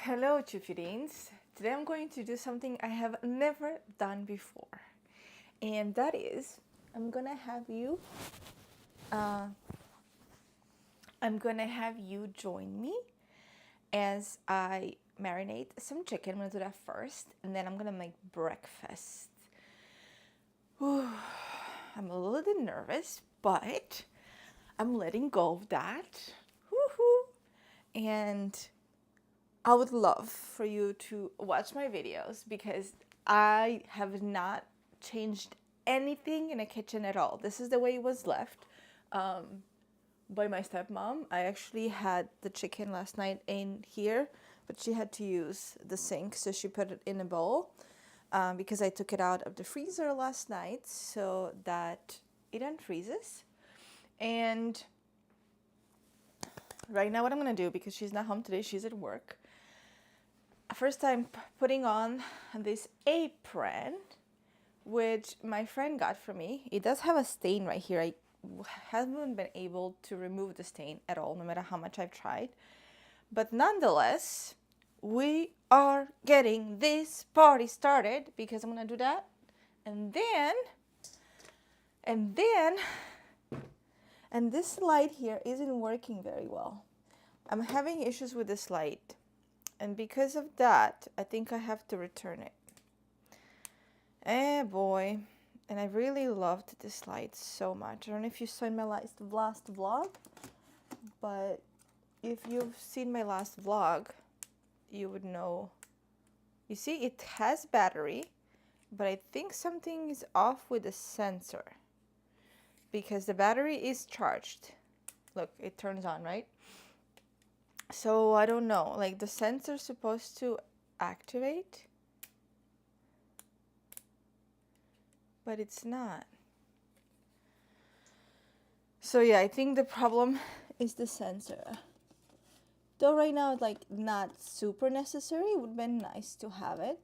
Hello, Chupidines. Today I'm going to do something I have never done before, and that is I'm gonna have you. I'm gonna have you join me as I marinate some chicken. I'm gonna do that first, and then I'm gonna make breakfast. Whew. I'm a little bit nervous, but I'm letting go of that. Woohoo! And I would love for you to watch my videos because I have not changed anything in the kitchen at all. This is the way it was left by my stepmom. I actually had the chicken last night in here, but she had to use the sink, so she put it in a bowl because I took it out of the freezer last night so that it unfreezes. And right now what I'm gonna do, because she's not home today, she's at work, first time putting on this apron, which my friend got for me. It does have a stain right here. I haven't been able to remove the stain at all, no matter how much I've tried. But nonetheless, we are getting this party started because I'm gonna do that. And this light here isn't working very well. I'm having issues with this light. And because of that, I think I have to return it. Eh, boy. And I really loved this light so much. I don't know if you saw in my last vlog, but if you've seen my last vlog, you would know. You see, it has battery, but I think something is off with the sensor because the battery is charged. Look, it turns on, right? So I don't know, like the sensor's supposed to activate, but it's not. So yeah, I think the problem is the sensor. Though right now it's like not super necessary, it would be nice to have it.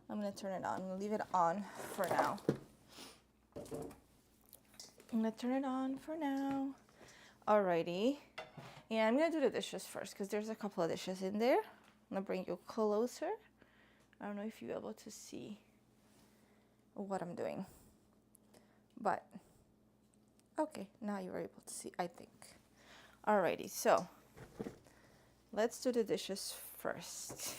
I'm gonna turn it on, I'm gonna leave it on for now. I'm gonna turn it on for now. Alrighty. And I'm gonna do the dishes first because there's a couple of dishes in there. I'm gonna bring you closer. I don't know if you're able to see what I'm doing, but okay, now you're able to see, I think. Alrighty, so let's do the dishes first.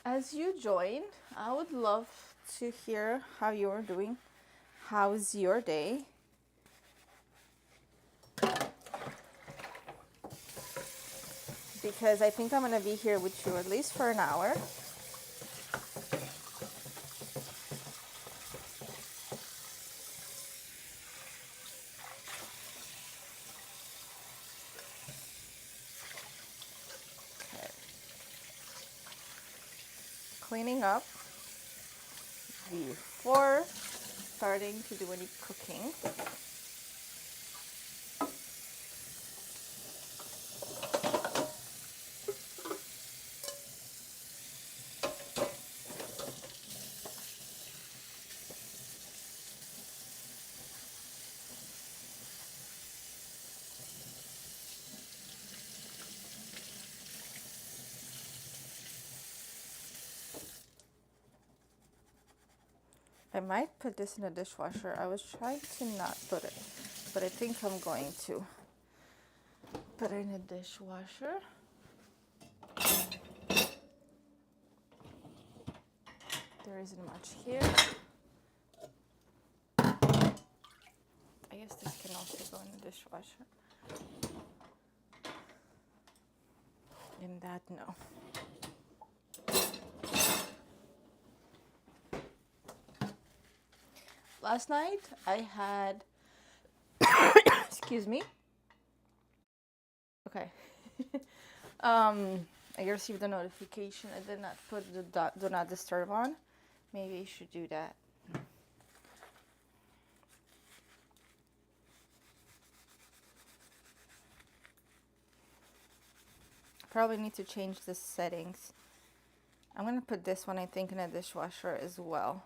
As you join, I would love to hear how you're doing. How's your day? Because I think I'm gonna be here with you at least for an hour. Okay. Cleaning up before starting to do any cooking. I might put this in the dishwasher. I was trying to not put it, but I think I'm going to put it in the dishwasher. There isn't much here. I guess this can also go in the dishwasher. And that, no. Last night I had, excuse me. Okay. I received a notification. I did not put the do not disturb on. Maybe I should do that. probably need to change the settings. I'm gonna put this one, I think, in a dishwasher as well,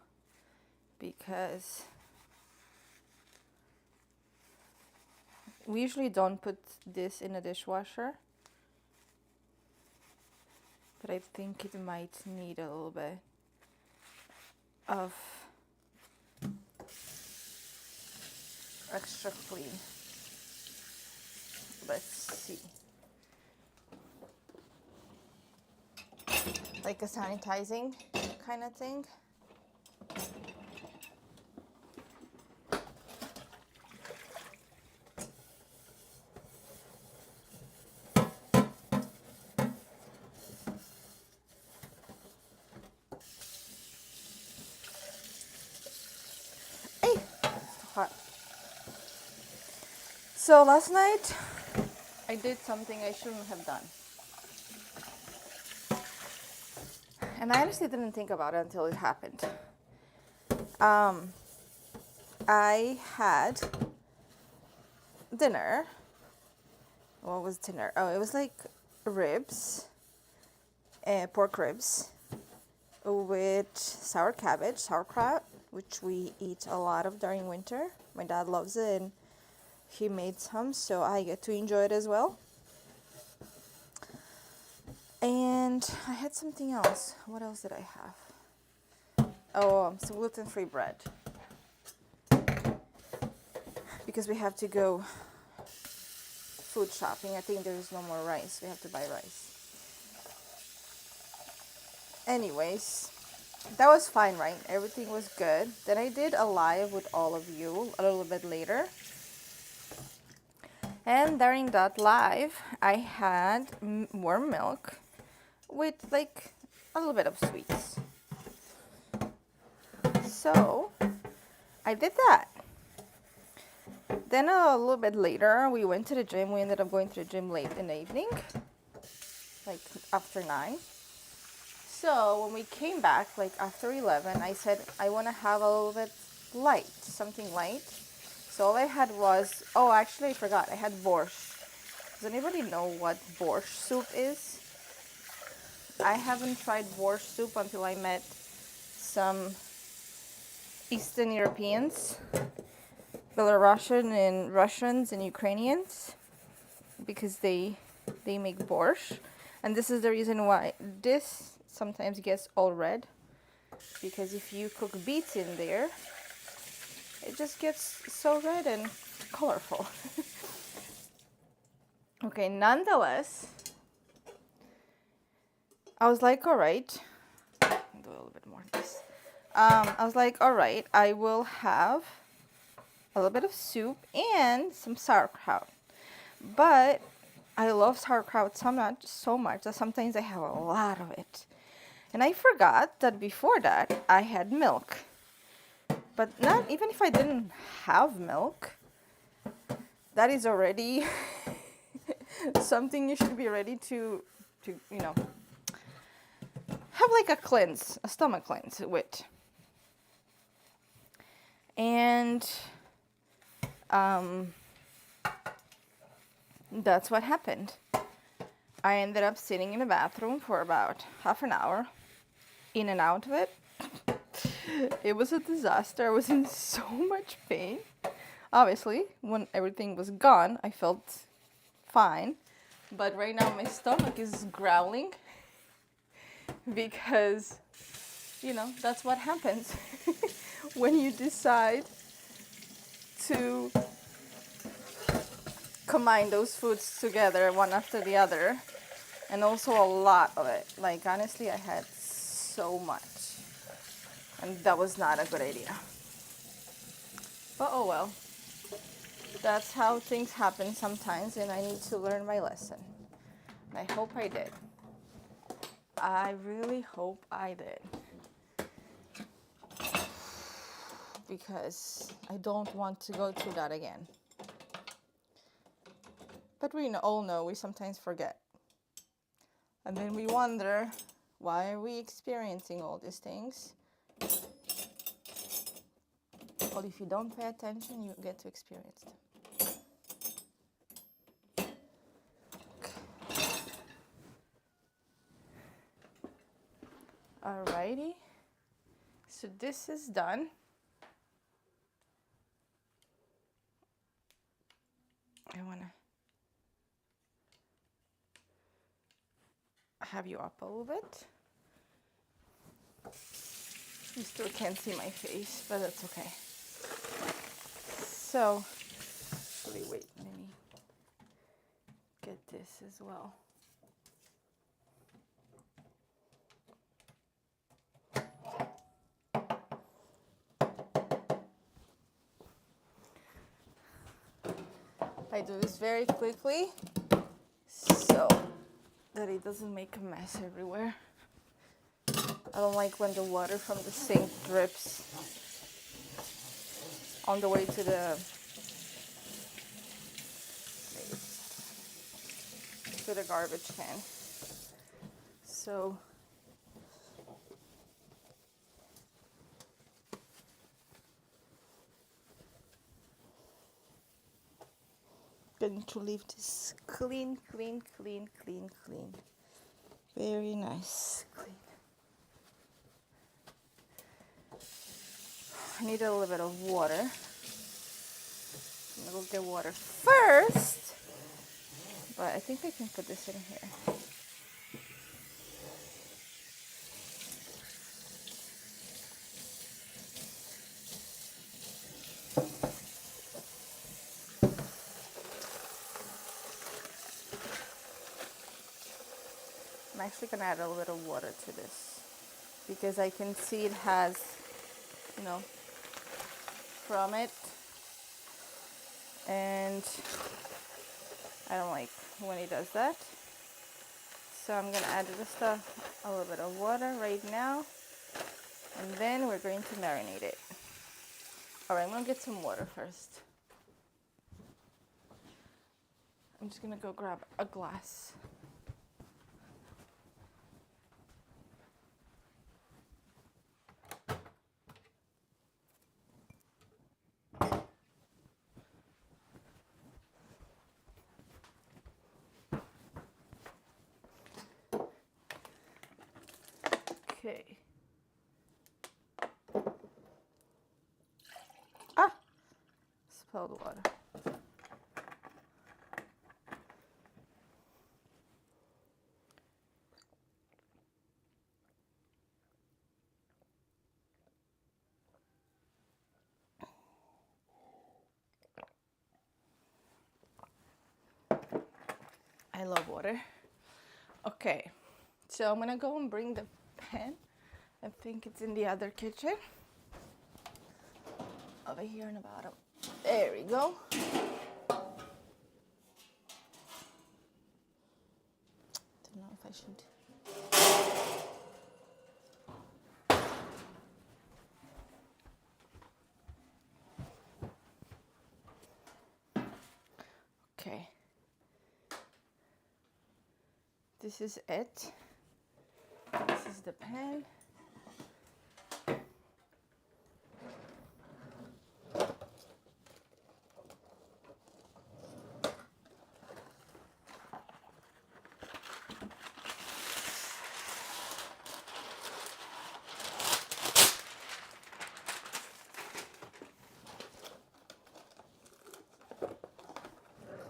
because we usually don't put this in a dishwasher, but I think it might need a little bit of extra clean. Let's see. Like a sanitizing kind of thing. Hey, it's hot. So last night I did something I shouldn't have done. And I honestly didn't think about it until it happened. I had dinner. What was dinner? Oh, it was like ribs, pork ribs with sour cabbage, sauerkraut, which we eat a lot of during winter. My dad loves it and he made some, so I get to enjoy it as well. And I had something else. What else did I have? Oh, some gluten-free bread. Because we have to go food shopping. I think there's no more rice. We have to buy rice. Anyways, that was fine, right? Everything was good. Then I did a live with all of you a little bit later. And during that live, I had warm milk with like a little bit of sweets. So I did that. Then a little bit later, we went to the gym. We ended up going to the gym late in the evening, like after 9. So when we came back, like after 11, I said, I want to have a little bit light, something light. So all I had was, oh, actually I forgot, I had borscht. Does anybody know what borscht soup is? I haven't tried borscht soup until I met some Eastern Europeans, Belarusian and Russians and Ukrainians, because they make borscht. And this is the reason why this sometimes gets all red, because if you cook beets in there, it just gets so red and colorful. Okay, nonetheless, I was like, all right, do a little bit more of this. I was like, all right, I will have a little bit of soup and some sauerkraut. But I love sauerkraut so much that sometimes I have a lot of it. And I forgot that before that I had milk. But not even if I didn't have milk, that is already something you should be ready to have like a stomach cleanse with. And that's what happened. I ended up sitting in the bathroom for about half an hour, in and out of it. It was a disaster. I was in so much pain. Obviously, when everything was gone, I felt fine. But right now my stomach is growling because, that's what happens when you decide to combine those foods together one after the other, and also a lot of it. Like honestly, I had so much, and that was not a good idea. But oh well, that's how things happen sometimes, and I need to learn my lesson. And I hope I did. I really hope I did. Because I don't want to go through that again. But we all know we sometimes forget. And then we wonder, why are we experiencing all these things? Well, if you don't pay attention, you get to experience them. Alrighty. So this is done. I want to have you up a little bit. You still can't see my face, but that's okay. So, actually, wait, let me get this as well. I do this very quickly so that it doesn't make a mess everywhere. I don't like when the water from the sink drips on the way to the garbage can. So going to leave this clean. Very nice, clean. I need a little bit of water. I'm gonna go get water first, but I think I can put this in here. I'm actually gonna add a little water to this because I can see it has, you know, from it, and I don't like when it does that. So I'm gonna add just a little bit of water right now, and then we're going to marinate it. All right, I'm gonna get some water first. I'm just gonna go grab a glass. Okay. Ah! Spilled water. I love water. Okay, so I'm gonna go and bring the pan. I think it's in the other kitchen. Over here in the bottom. There we go. Don't know if I should. Okay. This is it. This is the pan.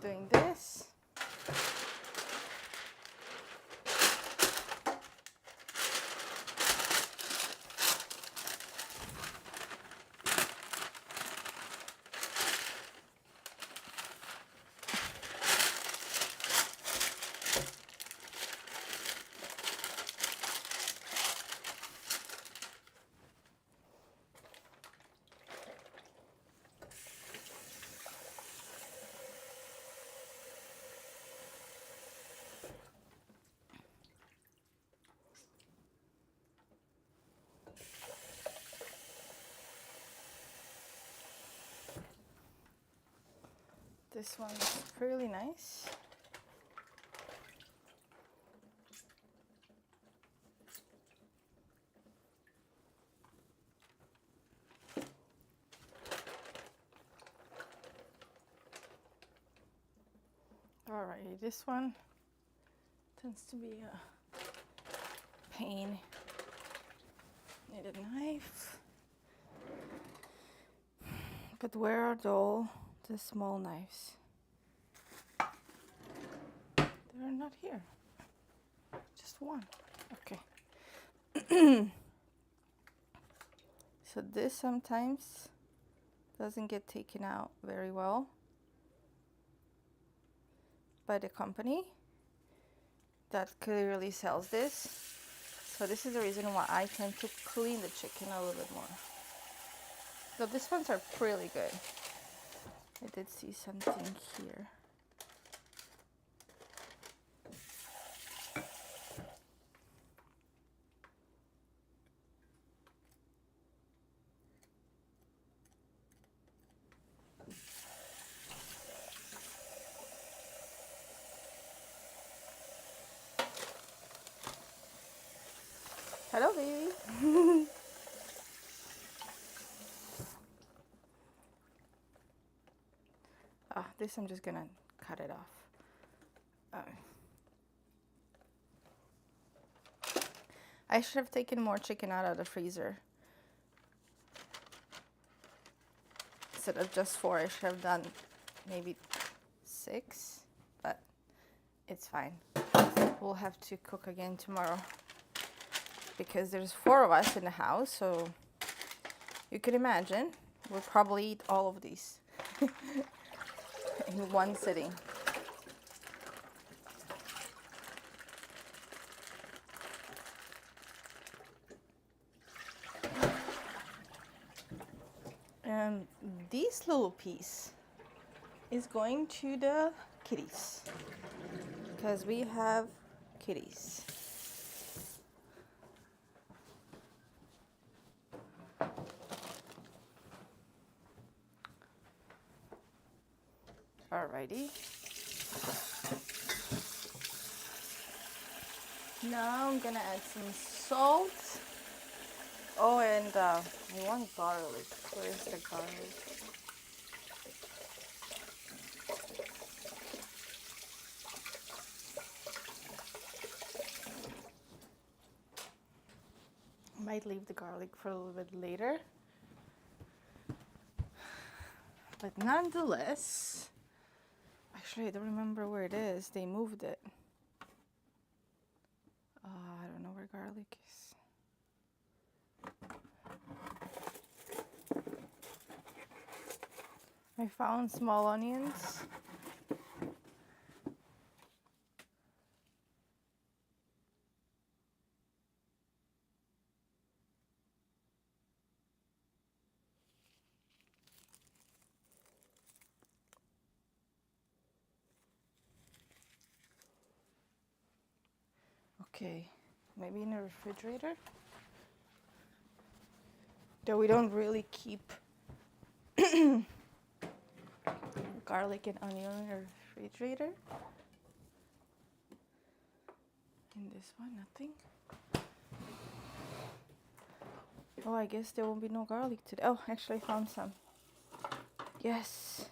Doing this. This one's really nice. Alrighty, this one tends to be a pain. Need a knife. But where are all the small knives? They're not here. Just one. Okay. So this sometimes doesn't get taken out very well by the company that clearly sells this. So this is the reason why I tend to clean the chicken a little bit more. So these ones are really good. I did see something here. Hello, baby. This I'm just gonna cut it off. I should have taken more chicken out of the freezer. Instead of just 4, I should have done maybe 6, but it's fine. We'll have to cook again tomorrow because there's 4 of us in the house, so you can imagine we'll probably eat all of these in one sitting. And this little piece is going to the kitties because we have kitties. Alrighty. Now I'm gonna add some salt. Oh, and I want garlic. Where's the garlic? Might leave the garlic for a little bit later. But nonetheless, actually I don't remember where it is. They moved it. I don't know where garlic is. I found small onions. Okay, maybe in the refrigerator. Though we don't really keep garlic and onion in the refrigerator. In this one, nothing. Oh, I guess there won't be no garlic today. Oh, actually I found some. Yes.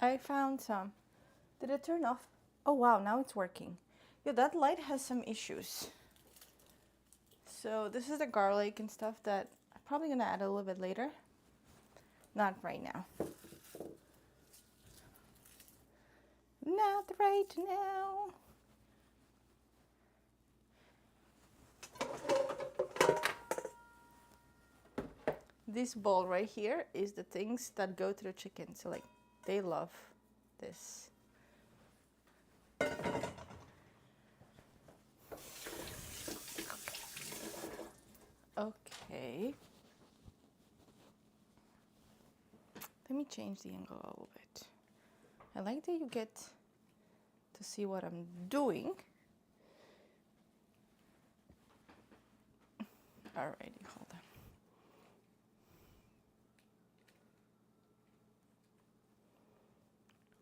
I found some. Did it turn off? Oh wow, now it's working. Yeah, that light has some issues. So this is the garlic and stuff that I'm probably gonna add a little bit later. Not right now. Not right now. This bowl right here is the things that go to the chicken. So like, they love this. Okay. Let me change the angle a little bit. I like that you get to see what I'm doing. Alrighty, hold on.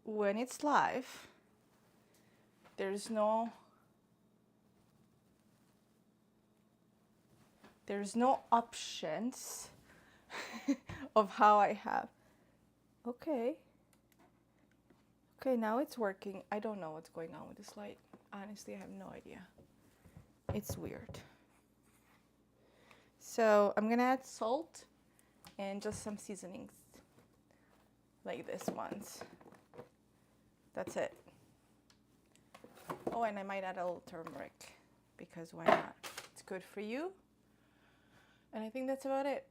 When it's live, there's no options of how I have. Okay, now it's working. I don't know what's going on with this light. Honestly, I have no idea. It's weird. So I'm gonna add salt and just some seasonings like this ones. That's it. Oh, and I might add a little turmeric because why not? It's good for you. And I think that's about it.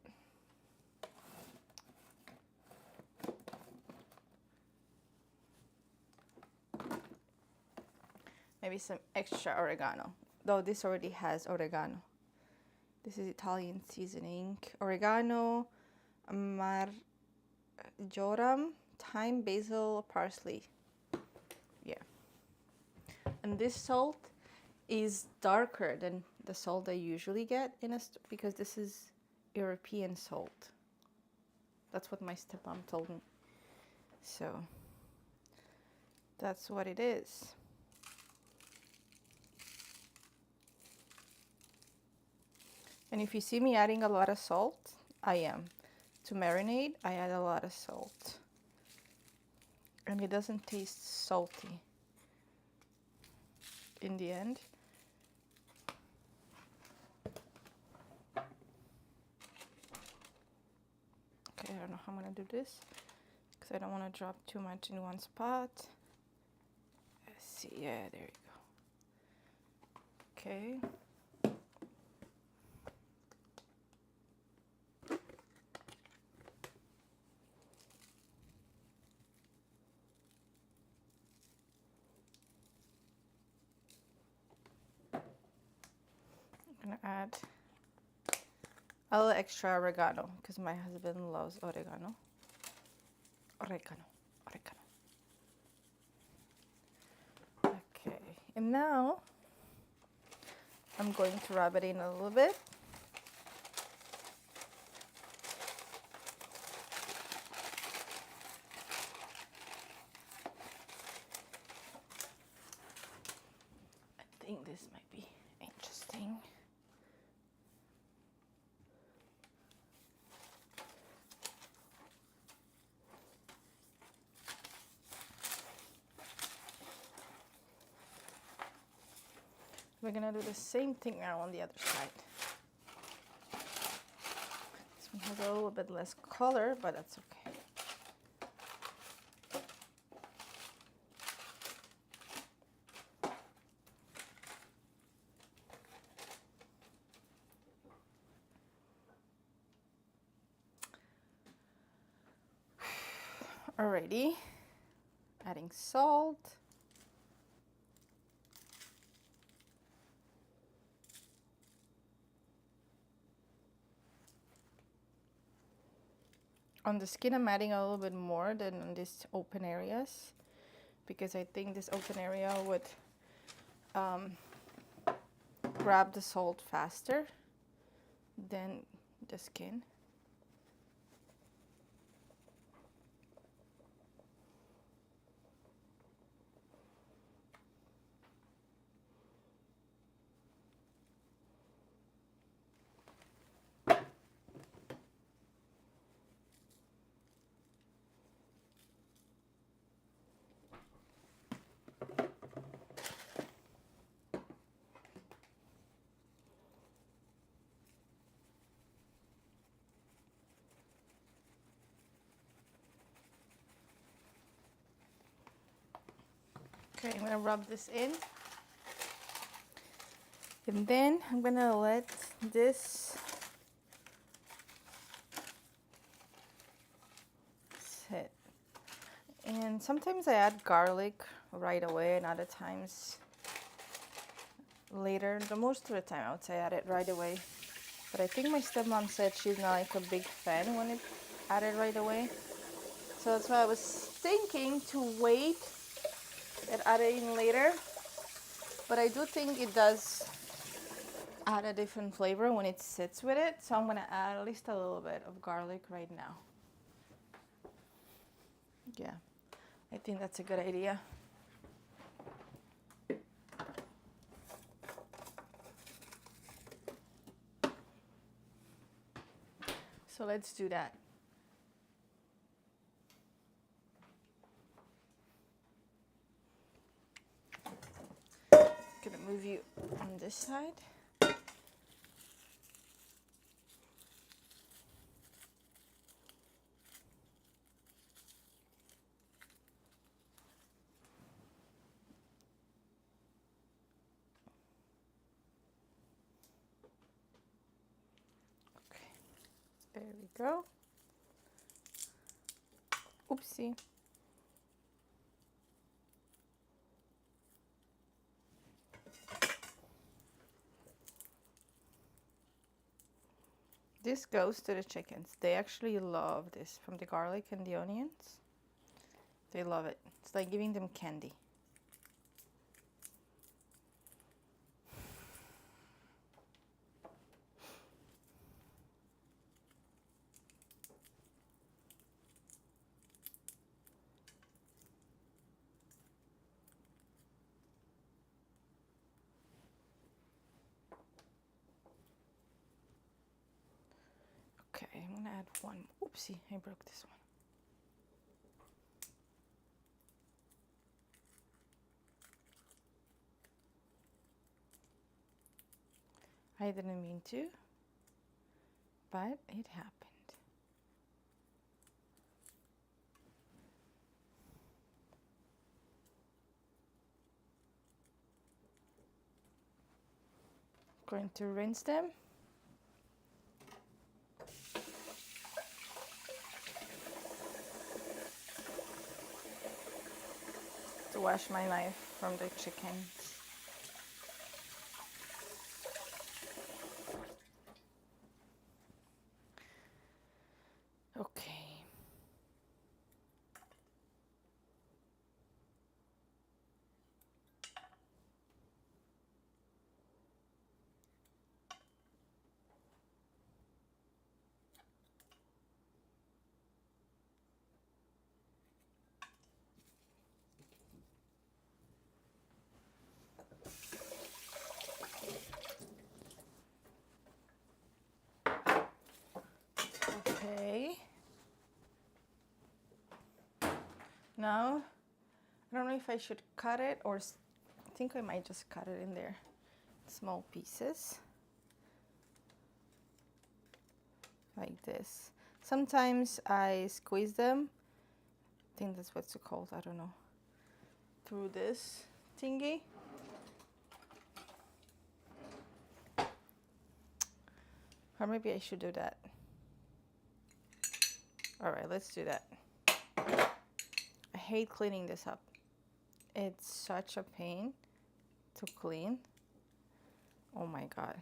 Maybe some extra oregano, though this already has oregano. This is Italian seasoning. Oregano, marjoram, thyme, basil, parsley. Yeah. And this salt is darker than the salt I usually get in a because this is European salt. That's what my stepmom told me. So that's what it is. And if you see me adding a lot of salt, I am. To marinate, I add a lot of salt. And it doesn't taste salty in the end. Okay, I don't know how I'm gonna do this because I don't want to drop too much in one spot. Let's see, yeah, there you go. Okay. I'm gonna add a little extra oregano because my husband loves oregano. Oregano. Okay, and now I'm going to rub it in a little bit. I think this might be interesting. We're gonna do the same thing now on the other side. This one has a little bit less color, but that's okay. Alrighty, adding salt. On the skin, I'm adding a little bit more than on these open areas because I think this open area would grab the salt faster than the skin. Okay, I'm gonna rub this in. And then I'm gonna let this sit. And sometimes I add garlic right away and other times later. The most of the time I would say I add it right away. But I think my stepmom said she's not like a big fan when it's added right away. So that's why I was thinking to wait and add it in later. But I do think it does add a different flavor when it sits with it. So I'm gonna add at least a little bit of garlic right now. Yeah, I think that's a good idea. So let's do that. Gonna move you on this side. There we go. Oopsie. This goes to the chickens. They actually love this, from the garlic and the onions. They love it. It's like giving them candy. Okay, I'm gonna add one. Oopsie, I broke this one. I didn't mean to, but it happened. Going to rinse them. To wash my knife from the chickens. Okay. Okay. Now, I don't know if I should cut it or I think I might just cut it in there. Small pieces. Like this. Sometimes I squeeze them. I think that's what's it called. I don't know. Through this thingy. Or maybe I should do that. All right, let's do that. I hate cleaning this up. It's such a pain to clean. Oh my God.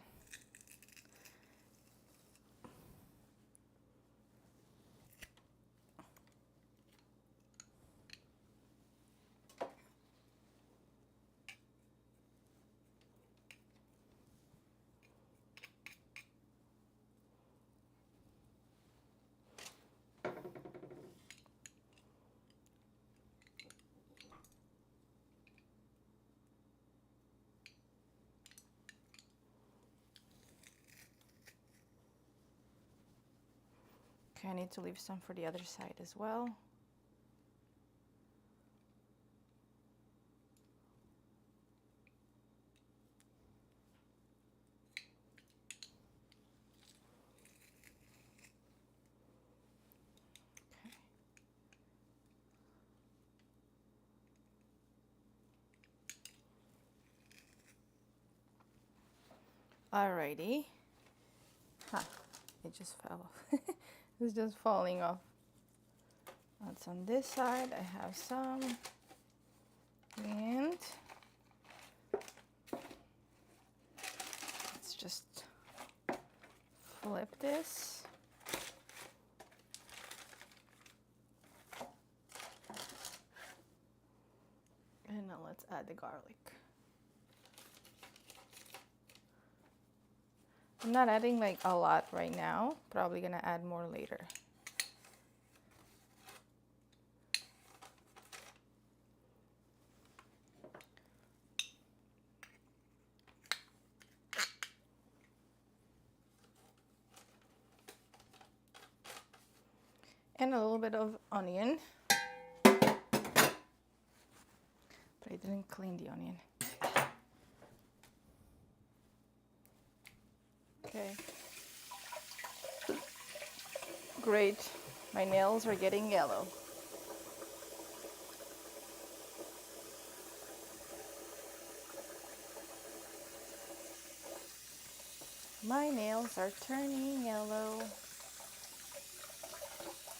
Okay, I need to leave some for the other side as well. Alrighty. Huh, it just fell off. It's just falling off. That's on this side. I have some. And let's just flip this. And now let's add the garlic. I'm not adding like a lot right now. Probably gonna add more later. And a little bit of onion. But I didn't clean the onion. Okay. Great. My nails are getting yellow. My nails are turning yellow.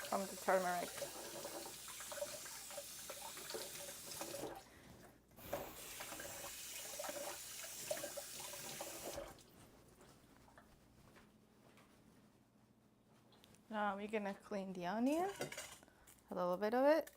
from the turmeric. Now we're gonna clean the onion, a little bit of it.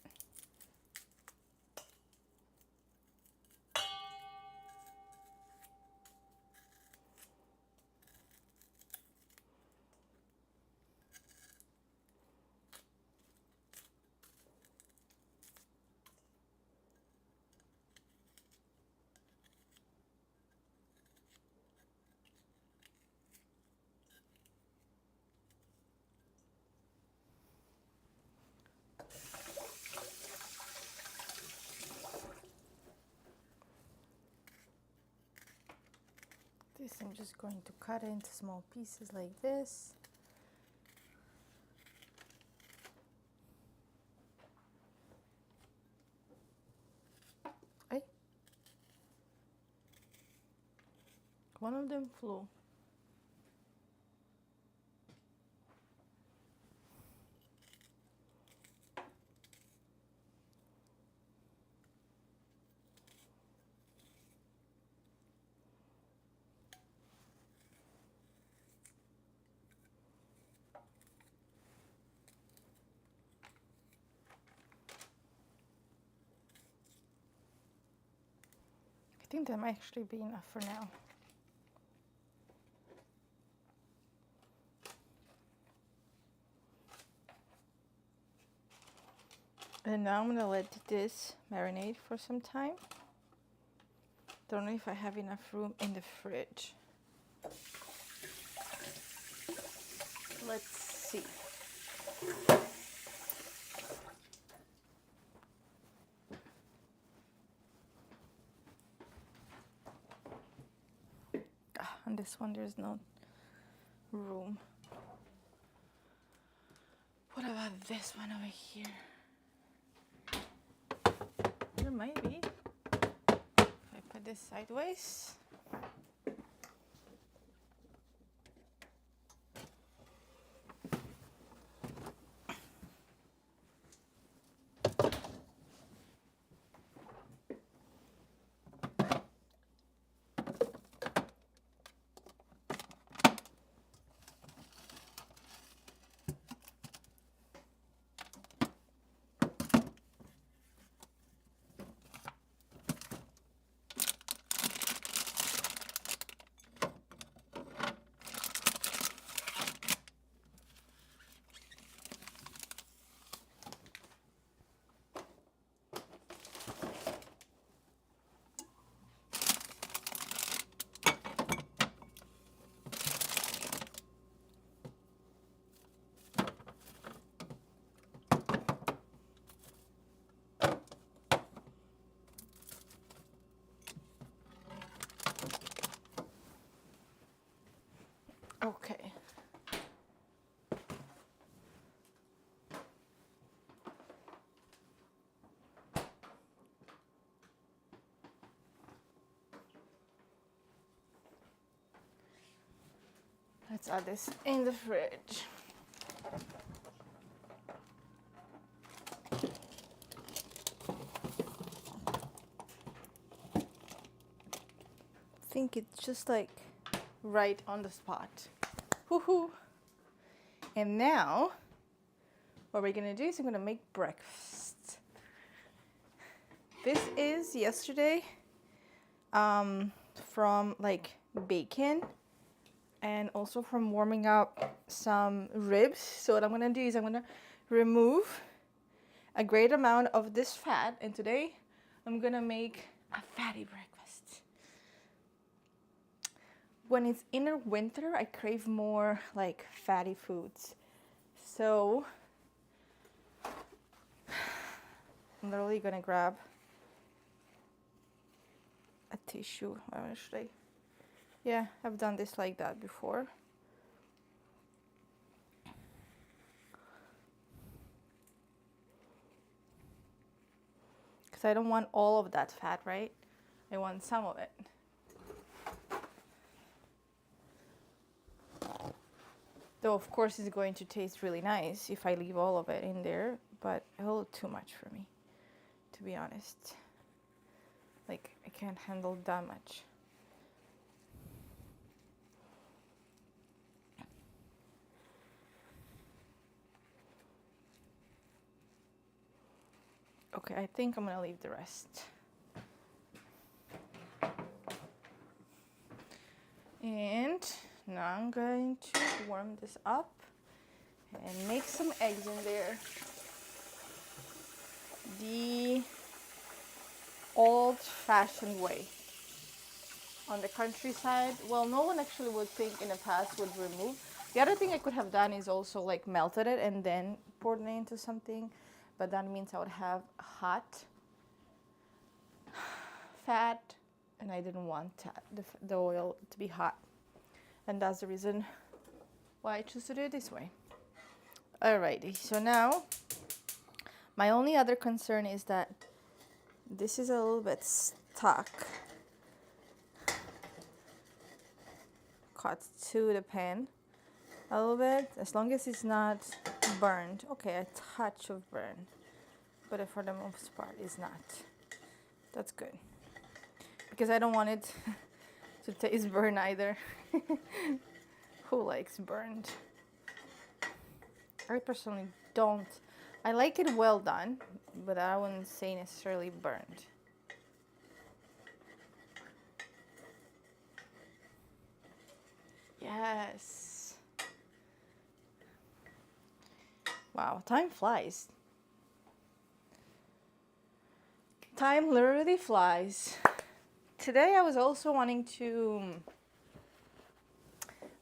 This I'm just going to cut into small pieces like this. Ay. One of them flew. I think that might actually be enough for now. And now I'm gonna let this marinate for some time. Don't know if I have enough room in the fridge. Let's see. On this one there's no room. What about this one over here? There might be. If I put this sideways. Okay. Let's add this in the fridge. I think it's just like right on the spot. Woohoo! And now, what we're gonna do is I'm gonna make breakfast. This is yesterday from like bacon and also from warming up some ribs. So what I'm gonna do is I'm gonna remove a great amount of this fat, and today I'm gonna make a fatty breakfast. When it's inner winter, I crave more like fatty foods. So I'm literally gonna grab a tissue. Should I? Yeah, I've done this like that before. Because I don't want all of that fat, right? I want some of it. Though of course it's going to taste really nice if I leave all of it in there, but a little too much for me, to be honest. Like, I can't handle that much. Okay, I think I'm gonna leave the rest. And now I'm going to warm this up and make some eggs in there. The old-fashioned way. On the countryside, well, no one actually would think in the past would remove. The other thing I could have done is also like melted it and then poured it into something, but that means I would have hot fat, and I didn't want the oil to be hot, and that's the reason why I choose to do it this way. Alrighty, so now my only other concern is that this is a little bit stuck, cut to the pan a little bit, as long as it's not burned. Okay, a touch of burn, but for the most part it's not. That's good, because I don't want it to taste burnt either. Who likes burned? I personally don't. I like it well done, but I wouldn't say necessarily burned. Yes. Wow, time flies. Time literally flies. Today I was also wanting to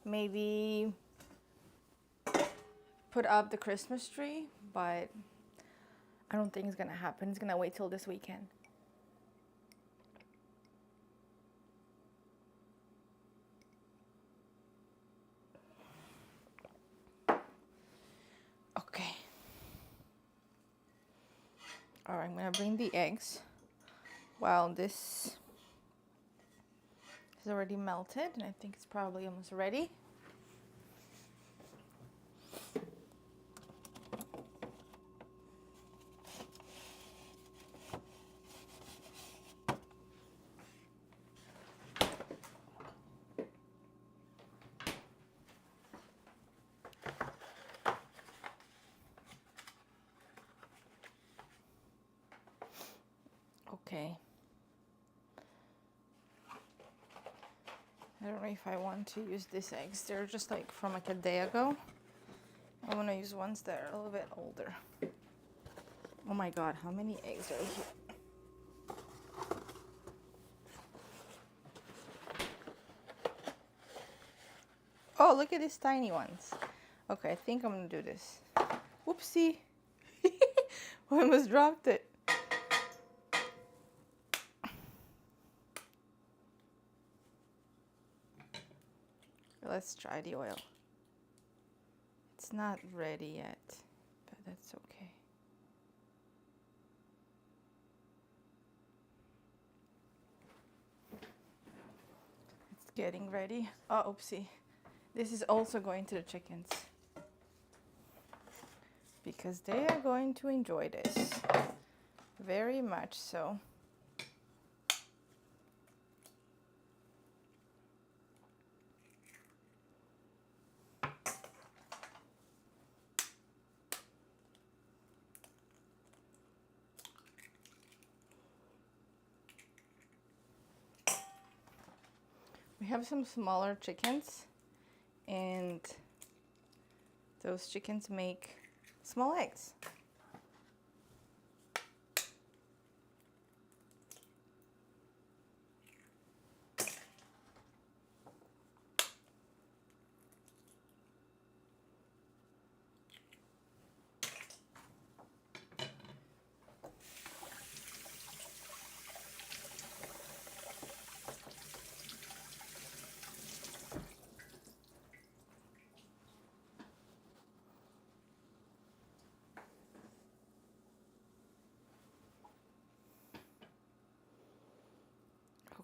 maybe put up the Christmas tree, but I don't think it's gonna happen. It's gonna wait till this weekend. Okay. All right, I'm gonna bring the eggs. Wow, this is already melted, and I think it's probably almost ready. Okay. I don't know if I want to use these eggs. They're just like from like a day ago. I want to use ones that are a little bit older. Oh my god, how many eggs are here? Oh, look at these tiny ones. Okay, I think I'm gonna do this. Whoopsie. I almost dropped it. Let's try the oil. It's not ready yet, but that's okay. It's getting ready. Oh, oopsie. This is also going to the chickens, because they are going to enjoy this. Very much so. We have some smaller chickens, and those chickens make small eggs.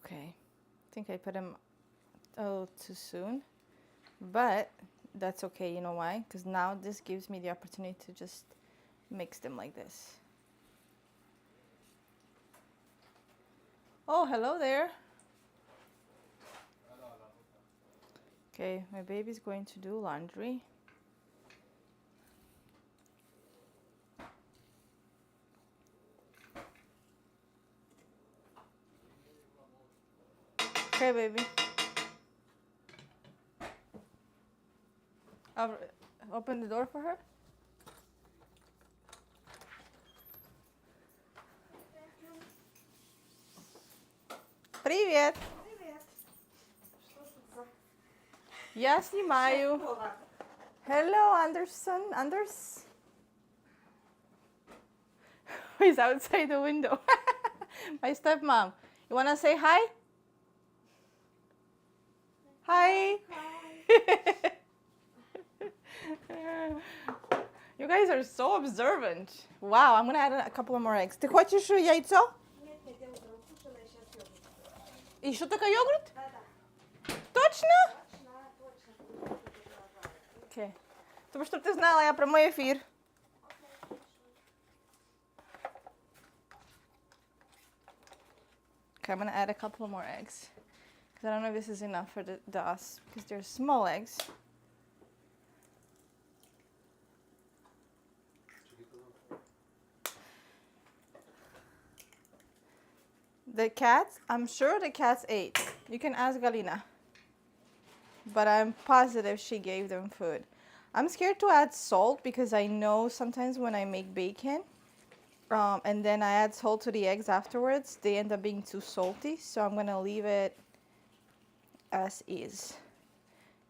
Okay, I think I put them a little too soon, but that's okay. You know why? Because now this gives me the opportunity to just mix them like this. Oh, hello there. Okay, my baby's going to do laundry. Okay, baby. I'll open the door for her. Привет. Привет. Что тут за... Я снимаю. Hello, Anderson. Anders. He's outside the window. My stepmom. You wanna say hi? Hi. You guys are so observant. Wow, I'm gonna add a couple of more eggs. Ты хочешь яйцо? Нет, нет, я утром кушала, я сейчас йогурт. Еще только йогурт? Да. Точно? Точно. Okay. Чтобы чтоб ты знала, я прямой эфир. Okay, I'm gonna add a couple more eggs. Because I don't know if this is enough for the DOS, because they're small eggs. The cats, I'm sure the cats ate. You can ask Galina. But I'm positive she gave them food. I'm scared to add salt because I know sometimes when I make bacon, and then I add salt to the eggs afterwards, they end up being too salty. So I'm gonna leave it as is.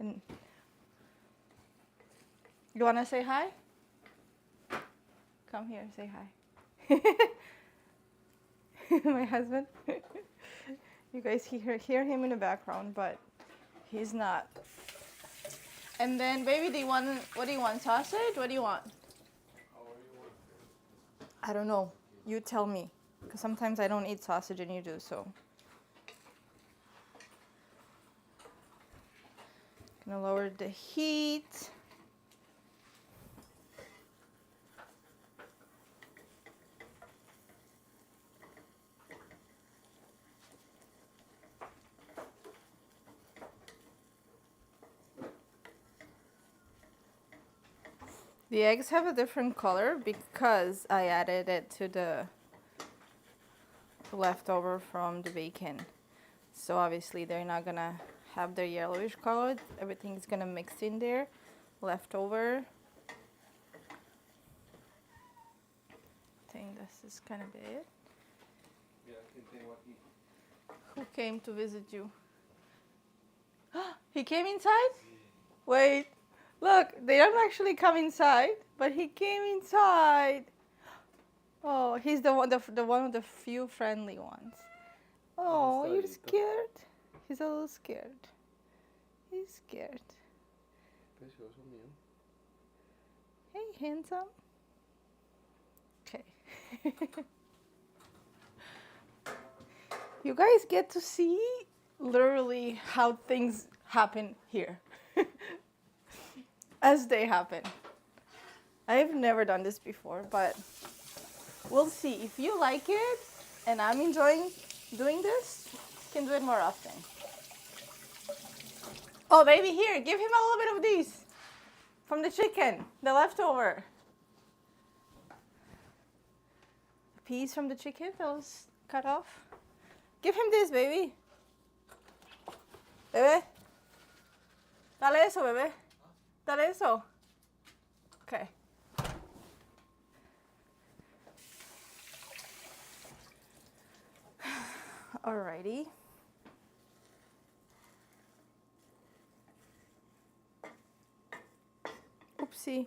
And you wanna say hi? Come here, say hi. My husband. You guys hear him in the background, but he's not. And then, baby, what do you want? Sausage? What do you want? I don't know. You tell me. Because sometimes I don't eat sausage and you do, so. Gonna lower the heat. The eggs have a different color because I added it to the leftover from the bacon. So obviously they're not gonna have their yellowish color. Everything's gonna mix in there, leftover. I think this is kind of it. Who came to visit you? He came inside? Wait. Look, they don't actually come inside, but he came inside. Oh, he's the one of the few friendly ones. Oh, you're scared? He's a little scared. He's scared. Hey, handsome. Okay. You guys get to see literally how things happen here. As they happen. I've never done this before, but we'll see. If you like it and I'm enjoying doing this, you can do it more often. Oh, baby, here, give him a little bit of these from the chicken, the leftover. A piece from the chicken that was cut off. Give him this, baby. Bebé. Dale eso, bebé. Dale eso. Okay. Alrighty. Oopsie.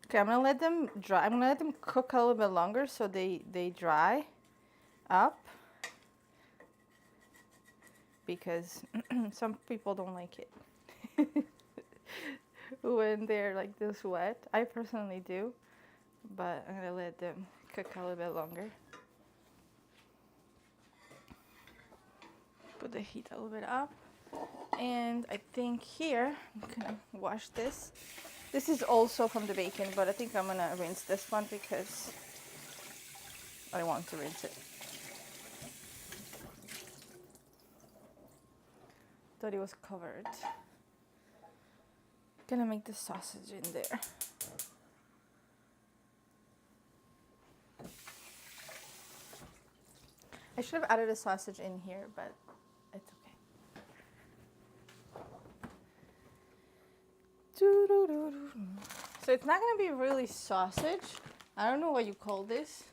Okay, I'm gonna let them dry. I'm gonna let them cook a little bit longer so they dry up. Because some people don't like it. When they're like this wet. I personally do, but I'm gonna let them cook a little bit longer. Put the heat a little bit up. And I think here, I'm gonna wash this. This is also from the bacon, but I think I'm gonna rinse this one because I want to rinse it. Thought it was covered. Gonna make the sausage in there. I should have added a sausage in here, but it's okay. So it's not gonna be really sausage. I don't know what you call this.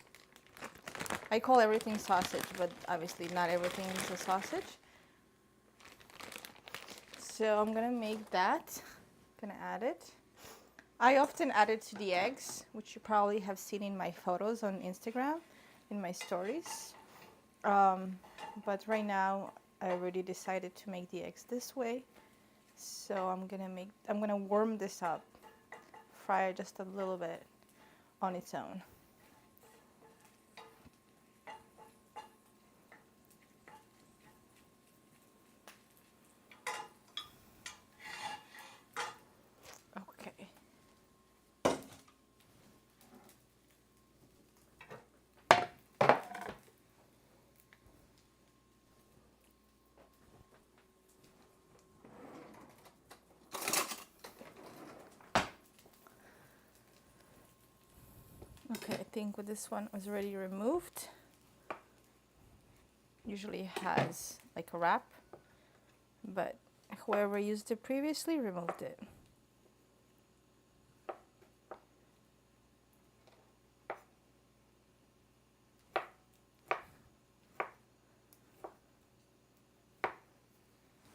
I call everything sausage, but obviously not everything is a sausage. So I'm gonna make that. Gonna add it. I often add it to the eggs, which you probably have seen in my photos on Instagram, in my stories. But right now, I already decided to make the eggs this way. So I'm gonna warm this up, fry it just a little bit on its own. Okay. Okay, I think with this one was already removed. Usually it has like a wrap, but whoever used it previously removed it.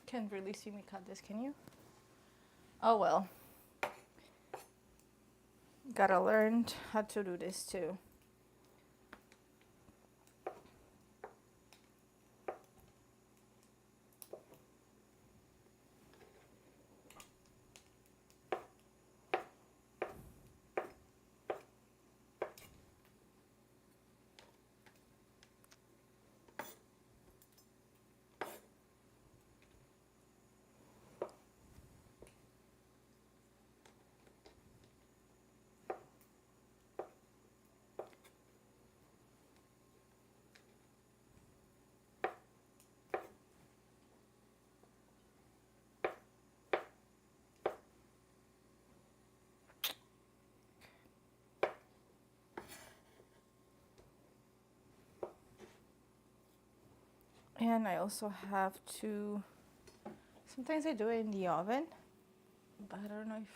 Can't really see me cut this, can you? Oh well. Gotta learn how to do this too. And I also have to, sometimes I do it in the oven, but I don't know if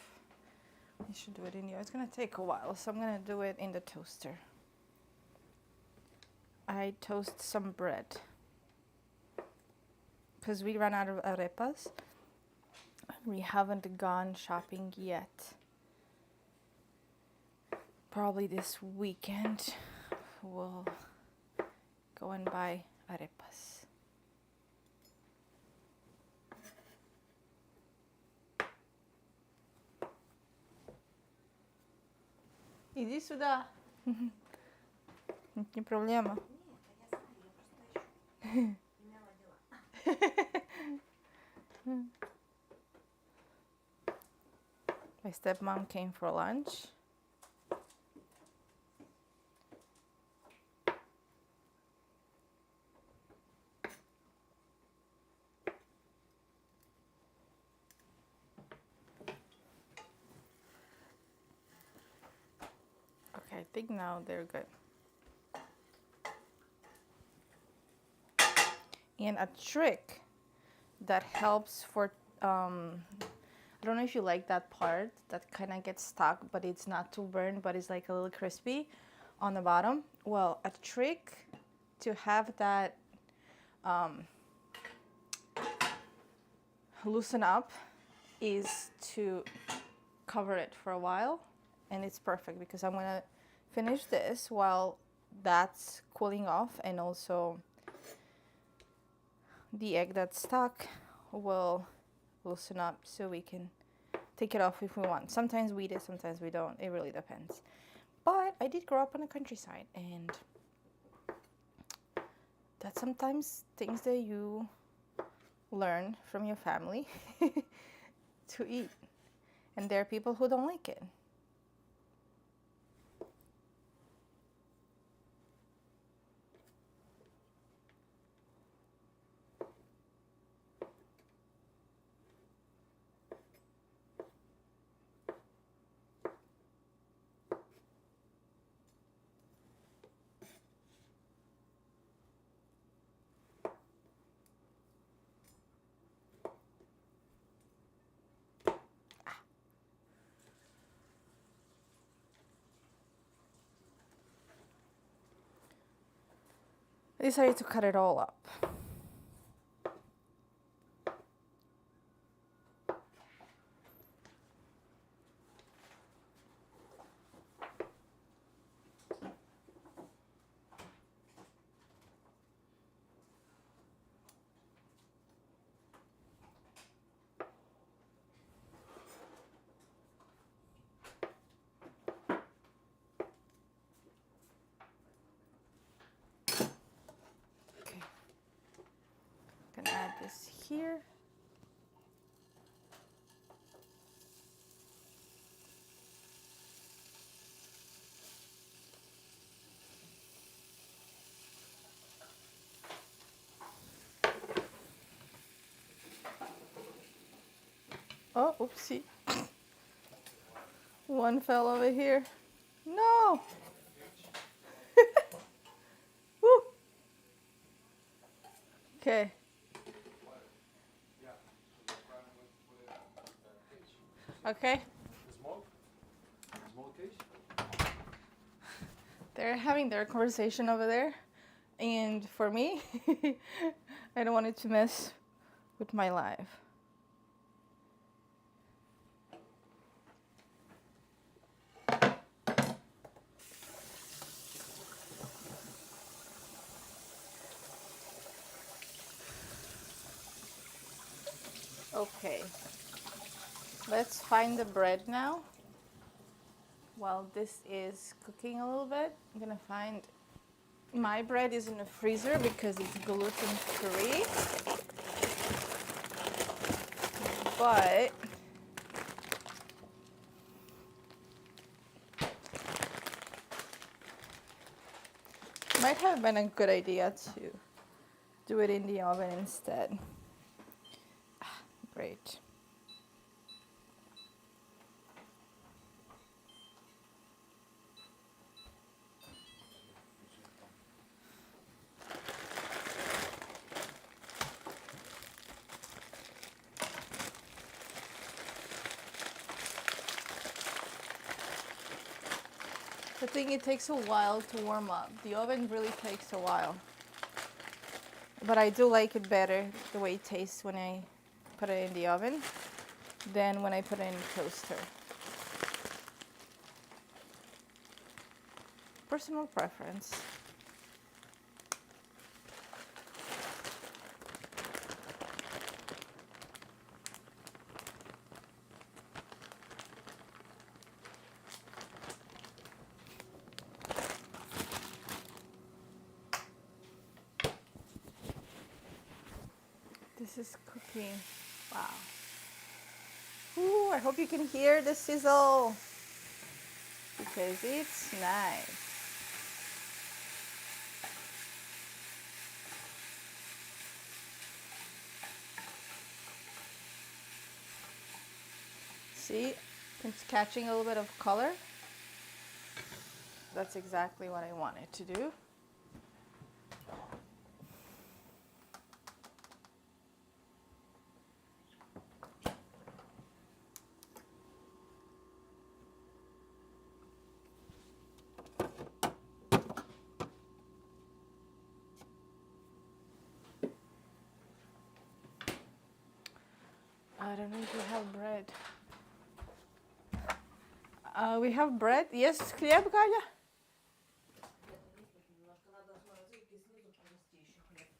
I should do it in the oven. It's gonna take a while, so I'm gonna do it in the toaster. I toast some bread because we ran out of arepas. We haven't gone shopping yet. Probably this weekend we'll go and buy arepas. Иди сюда. Не проблема. My stepmom came for lunch. Okay, I think now they're good. And a trick that helps for, I don't know if you like that part that kind of gets stuck, but it's not too burned, but it's like a little crispy on the bottom. Well, a trick to have that loosen up is to cover it for a while, and it's perfect because I'm gonna finish this while that's cooling off, and also the egg that's stuck will loosen up so we can take it off if we want. Sometimes we do, sometimes we don't. It really depends. But I did grow up on the countryside, and that's sometimes things that you learn from your family to eat. And there are people who don't like it. I decided to cut it all up. Okay. Gonna add this here. Oh, oopsie. One fell over here. No! Woo! Okay. Okay. They're having their conversation over there. And for me, I don't want it to mess with my life. Okay. Let's find the bread now. While this is cooking a little bit, I'm gonna find my bread is in the freezer because it's gluten free. But might have been a good idea to do it in the oven instead. Great. I think it takes a while to warm up. The oven really takes a while. But I do like it better the way it tastes when I put it in the oven than when I put it in the toaster. Personal preference. This is cooking. Wow. Ooh, I hope you can hear the sizzle because it's nice. See, it's catching a little bit of color. That's exactly what I wanted to do. I don't know if we have bread. We have bread. Есть хлеб, Галя?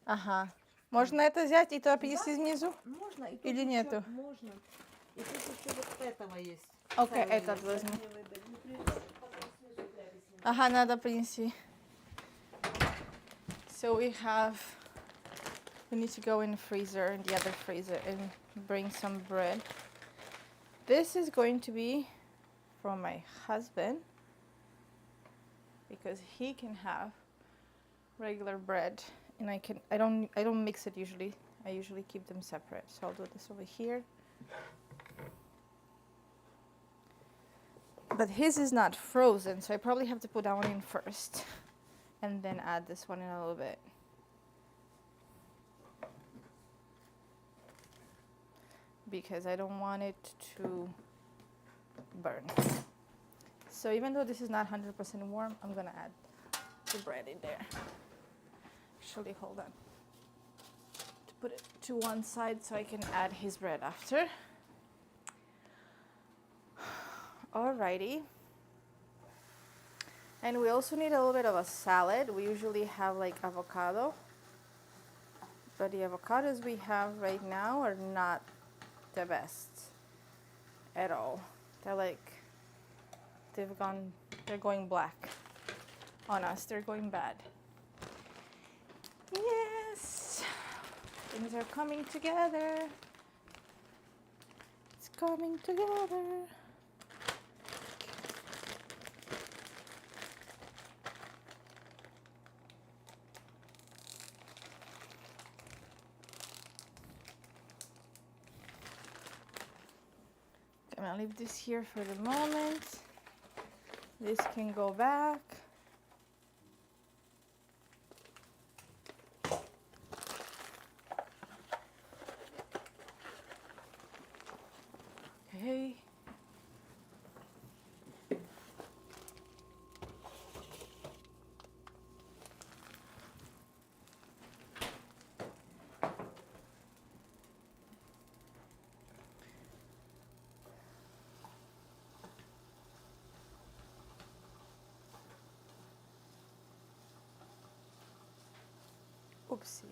Ага. Можно это взять и то принести снизу? Можно. И тут Или еще нету? Можно. И тут еще вот этого есть. Окей, Целый этот есть. возьму. Не выбери. Не придется, потом снизу грязь снимать. Ага, надо принести. So we have We need to go in the freezer, in the other freezer, and bring some bread. This is going to be from my husband because he can have regular bread, and I don't mix it usually. I usually keep them separate. So I'll do this over here. But his is not frozen, so I probably have to put that one in first and then add this one in a little bit. Because I don't want it to burn. So even though this is not 100% warm, I'm gonna add the bread in there. Actually, hold on. To put it to one side so I can add his bread after. Alrighty. And we also need a little bit of a salad. We usually have like avocado, but the avocados we have right now are not the best at all. They're going black on us. They're going bad. Yes, things are coming together. It's coming together. I'm gonna leave this here for the moment. This can go back. Okay. Oopsie.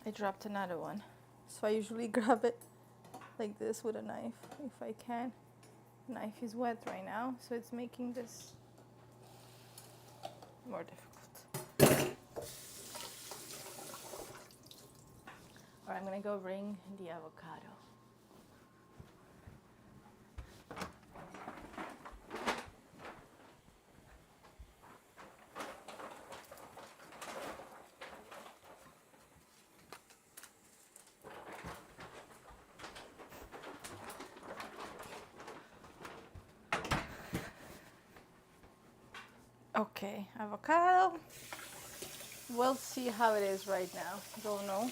I dropped another one. So I usually grab it like this with a knife if I can. Knife is wet right now, so it's making this more difficult. Alright, I'm gonna go bring the avocado. Okay, avocado. We'll see how it is right now. Don't know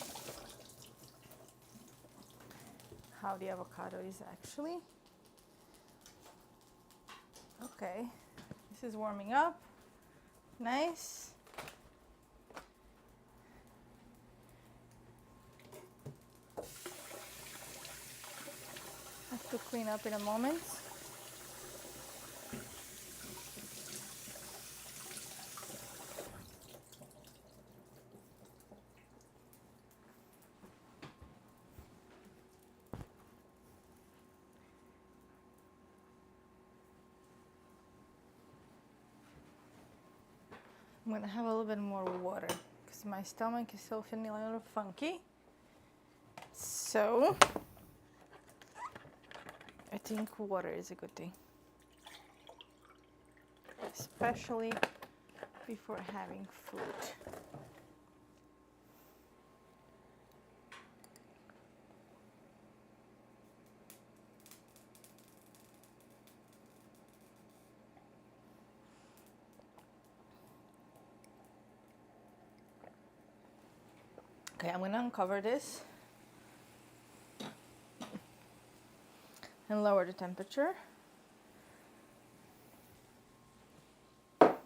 how the avocado is actually. Okay, this is warming up. Nice. Have to clean up in a moment. I'm gonna have a little bit more water because my stomach is still feeling a little funky. So I think water is a good thing, especially before having food. Okay, I'm gonna uncover this and lower the temperature. Okay.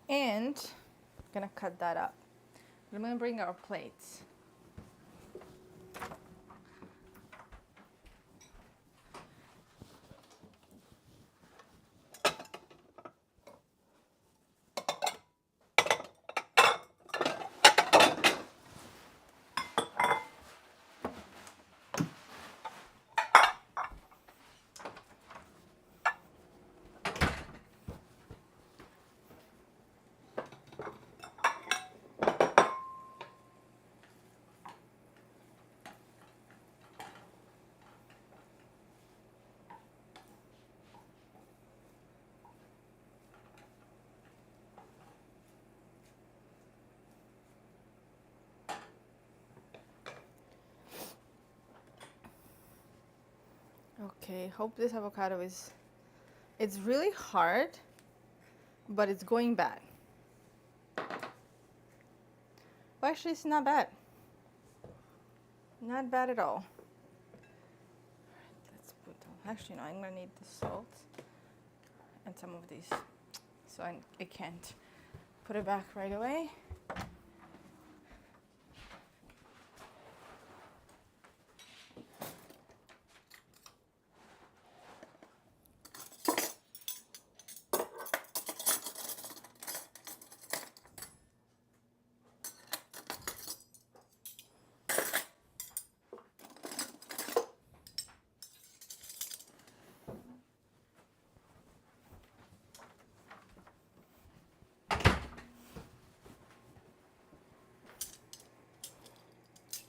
And I'm gonna cut that up. I'm gonna bring our plates. Okay, hope this avocado is, it's really hard, but it's going bad. Well, actually, it's not bad. Not bad at all. Let's put, actually, no, I'm gonna need the salt and some of these. So I can't put it back right away.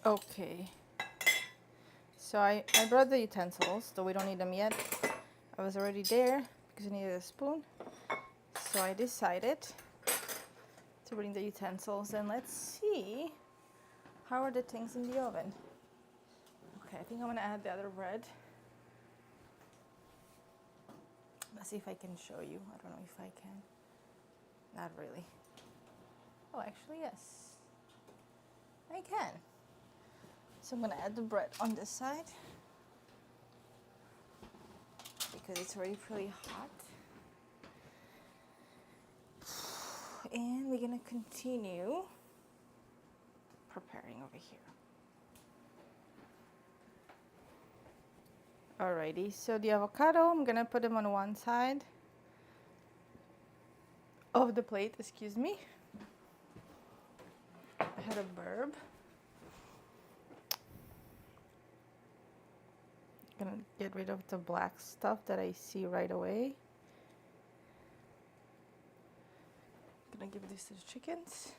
Okay, so I brought the utensils, though we don't need them yet. I was already there because I needed a spoon. So I decided to bring the utensils, and let's see how are the things in the oven. Okay, I think I'm gonna add the other bread. Let's see if I can show you. I don't know if I can. Not really. Oh, actually, yes. I can. So I'm gonna add the bread on this side because it's already pretty hot. And we're gonna continue preparing over here. Alrighty, so the avocado, I'm gonna put them on one side of the plate, excuse me. I had a burp. Gonna get rid of the black stuff that I see right away. Gonna give this to the chickens.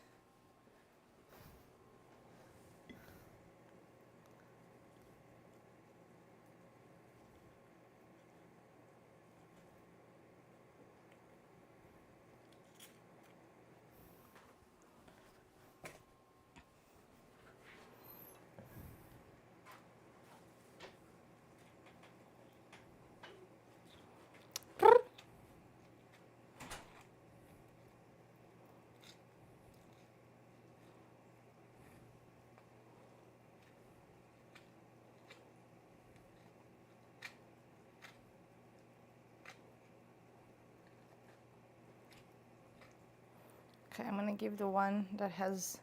Okay, I'm gonna give the one that has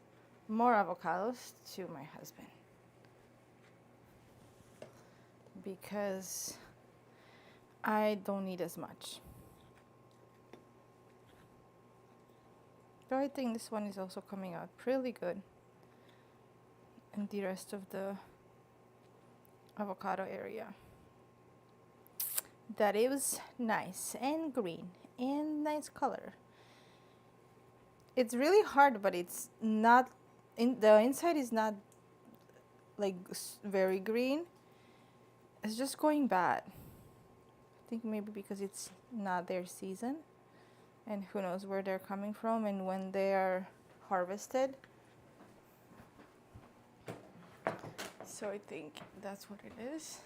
more avocados to my husband because I don't need as much. Though I think this one is also coming out pretty good, and the rest of the avocado area. That is nice and green and nice color. It's really hard, but it's not, the inside is not like very green. It's just going bad. I think maybe because it's not their season, and who knows where they're coming from and when they are harvested. So I think that's what it is.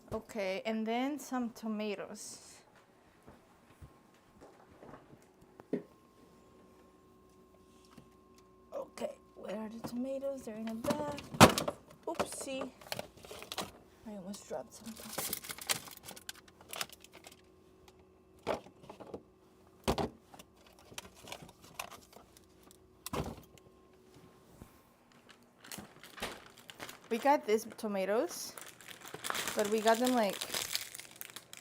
Okay, and then some tomatoes. Okay, where are the tomatoes? They're in a bag. Oopsie. I almost dropped something. We got these tomatoes, but we got them like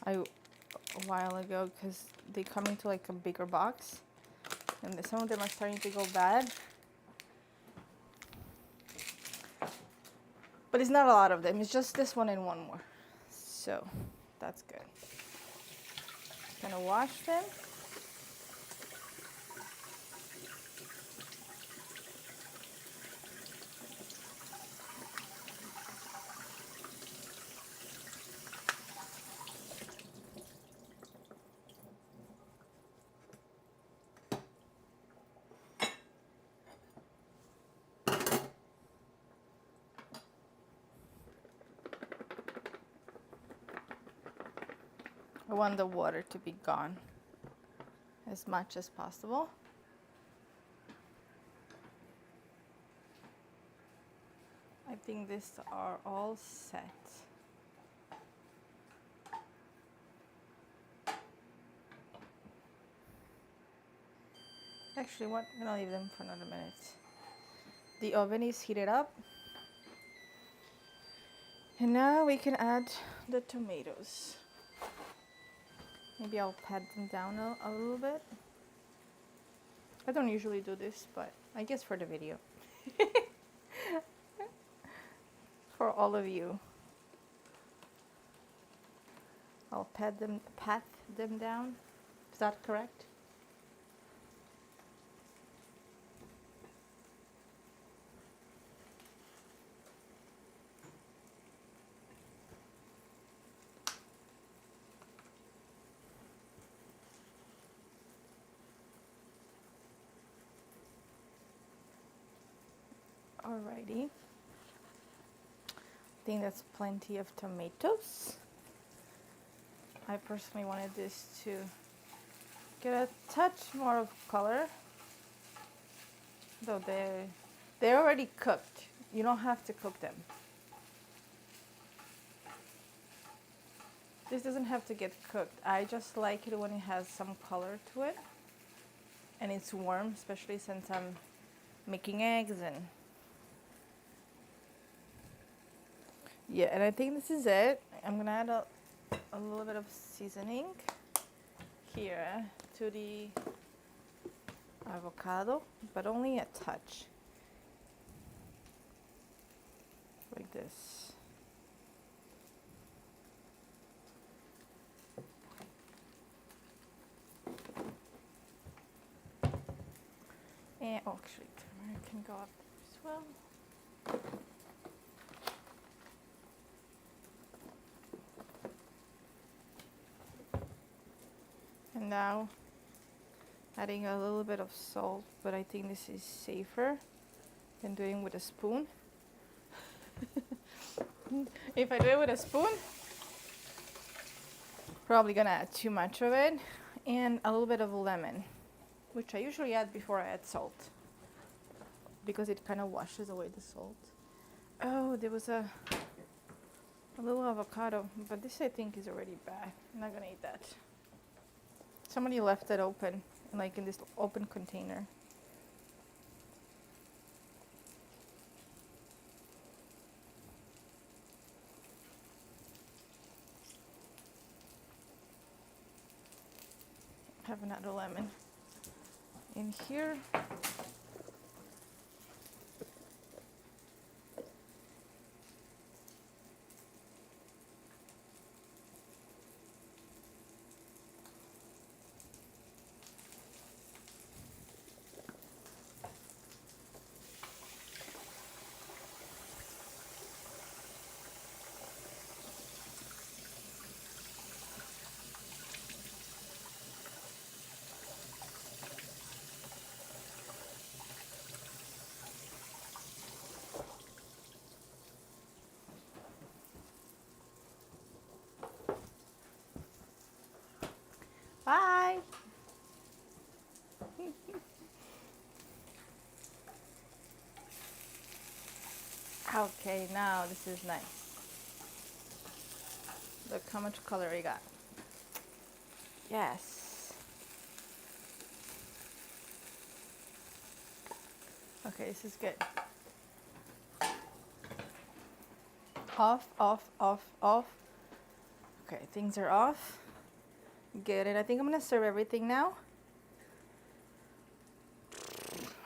a while ago because they come into like a bigger box, and some of them are starting to go bad. But it's not a lot of them. It's just this one and one more. So that's good. Gonna wash them. I want the water to be gone as much as possible. I think these are all set. Actually, what? I'm gonna leave them for another minute. The oven is heated up. And now we can add the tomatoes. Maybe I'll pat them down a little bit. I don't usually do this, but I guess for the video. For all of you. I'll pat them down. Is that correct? Alrighty. I think that's plenty of tomatoes. I personally wanted this to get a touch more of color, though they're already cooked. You don't have to cook them. This doesn't have to get cooked. I just like it when it has some color to it and it's warm, especially since I'm making eggs. And yeah, and I think this is it. I'm gonna add a little bit of seasoning here to the avocado, but only a touch, like this. And oh, actually, turmeric can go up as well. And now adding a little bit of salt, but I think this is safer than doing with a spoon. If I do it with a spoon, probably gonna add too much of it. And a little bit of lemon, which I usually add before I add salt, because it kind of washes away the salt. Oh, there was a little avocado, but this I think is already bad. I'm not gonna eat that. Somebody left it open, like in this open container. Have another lemon in here. Bye. Okay, now this is nice. Look how much color we got. Yes. Okay, this is good. Off, off, off, off. Okay, things are off. Good, and I think I'm gonna serve everything now.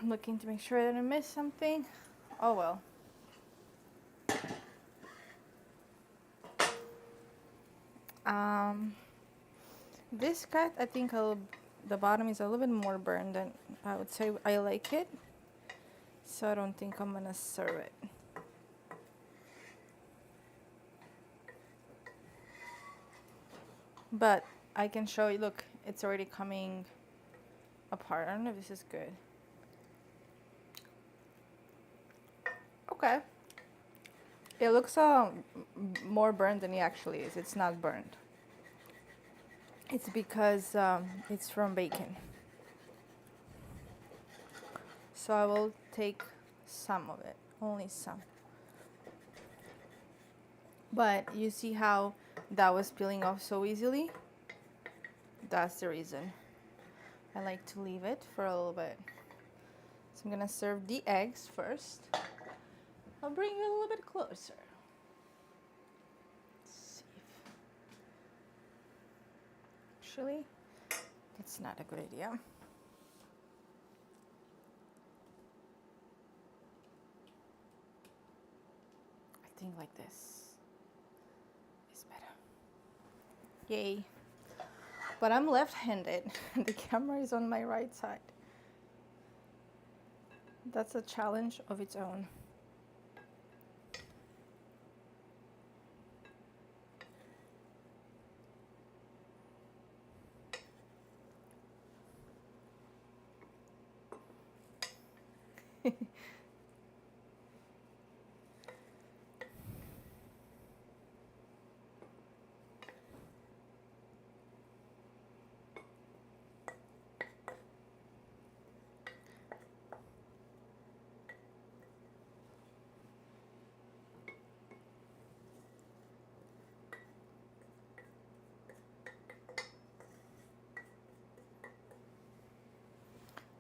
I'm looking to make sure I didn't miss something. Oh well. This cut, I think the bottom is a little bit more burned than I would say I like it. So I don't think I'm gonna serve it. But I can show you, look, it's already coming apart. I don't know if this is good. Okay. It looks more burned than it actually is. It's not burned. It's because it's from bacon. So I will take some of it, only some. But you see how that was peeling off so easily? That's the reason. I like to leave it for a little bit. So I'm gonna serve the eggs first. I'll bring you a little bit closer. Let's see if... Actually, it's not a good idea. I think like this is better. Yay. But I'm left-handed. The camera is on my right side. That's a challenge of its own.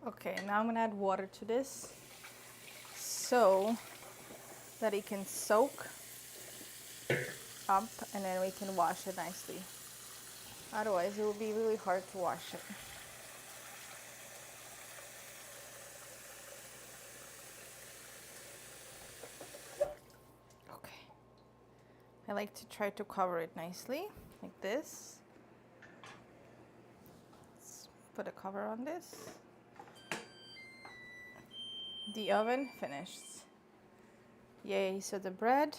Okay, now I'm gonna add water to this so that it can soak up and then we can wash it nicely. Otherwise, it will be really hard to wash it. Okay. I like to try to cover it nicely, like this. Let's put a cover on this. The oven finished. Yay, so the bread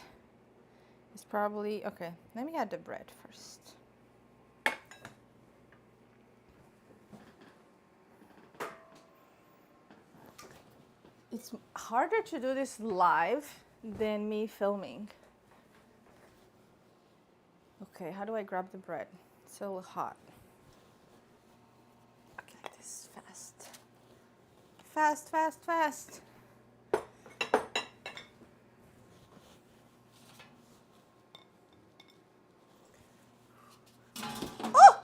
is probably, okay, let me add the bread first. It's harder to do this live than me filming. Okay, how do I grab the bread? It's a little hot. Okay, like this, fast. Fast, fast, fast. Oh!